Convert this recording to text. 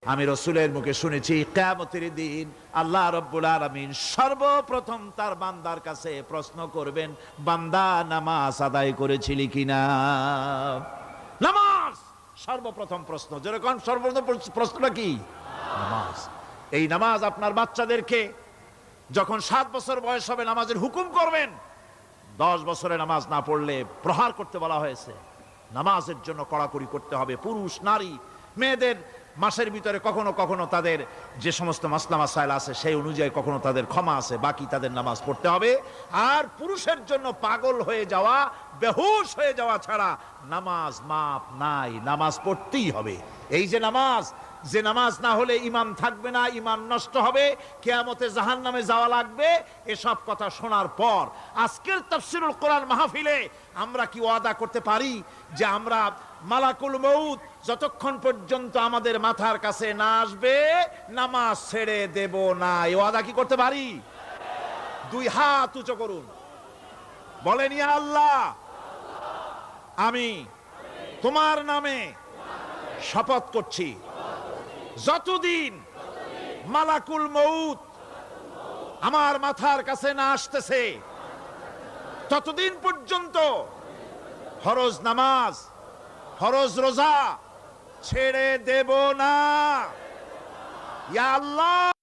আমি রাসূলের মুখে শুনেছি কিয়ামতের দিন আল্লাহ রাব্বুল আলামিন সর্বপ্রথম তার বান্দার কাছে প্রশ্ন করবেন, বান্দা নামাজ আদায় করেছিলি কিনা। নামাজ সর্বপ্রথম প্রশ্ন। যেরকম সর্বপ্রথম প্রশ্নটা কি? নামাজ। এই নামাজ আপনার বাচ্চাদেরকে যখন 7 বছর বয়স হবে নামাজের হুকুম করবেন। 10 বছরে নামাজ না পড়লে প্রহার করতে বলা হয়েছে। নামাজের জন্য কড়াকড়ি করতে হবে। পুরুষ নারী মেয়েদের মাসের ভিতরে কখনো কখনো তাদের যে সমস্ত মাসলা মাসাইল আছে সেই অনুযায়ী কখনো তাদের ক্ষমা আছে, বাকি তাদের নামাজ পড়তে হবে। আর পুরুষের জন্য পাগল হয়ে যাওয়া, বেহুশ হয়ে যাওয়া ছাড়া নামাজ মাপ নাই, নামাজ পড়তেই হবে। এই যে নামাজ না হলে ঈমান থাকবে না, ঈমান নষ্ট হবে, কিয়ামতে জাহান্নামে যাওয়া লাগবে। এসব কথা শোনার পর আজকের তাফসীরুল কোরআন মাহফিলে আমরা কি ওয়াদা করতে পারি যে আমরা মালাকুল মউত যতক্ষণ পর্যন্ত আমাদের মাথার কাছে না আসবে নামাজ ছেড়ে দেব না? এই ওয়াদা কি করতে পারি? 2 হাত উঁচু করুন, বলেন ইয়া আল্লাহ, আমি তোমার নামে শপথ করছি, যতদিন মালাকুল মউত আমার মাথার কাছে না আসতেছে ততদিন পর্যন্ত ফরজ নামাজ, ফরজ রোজা ছেড়ে দেব না। ইয়া আল্লাহ।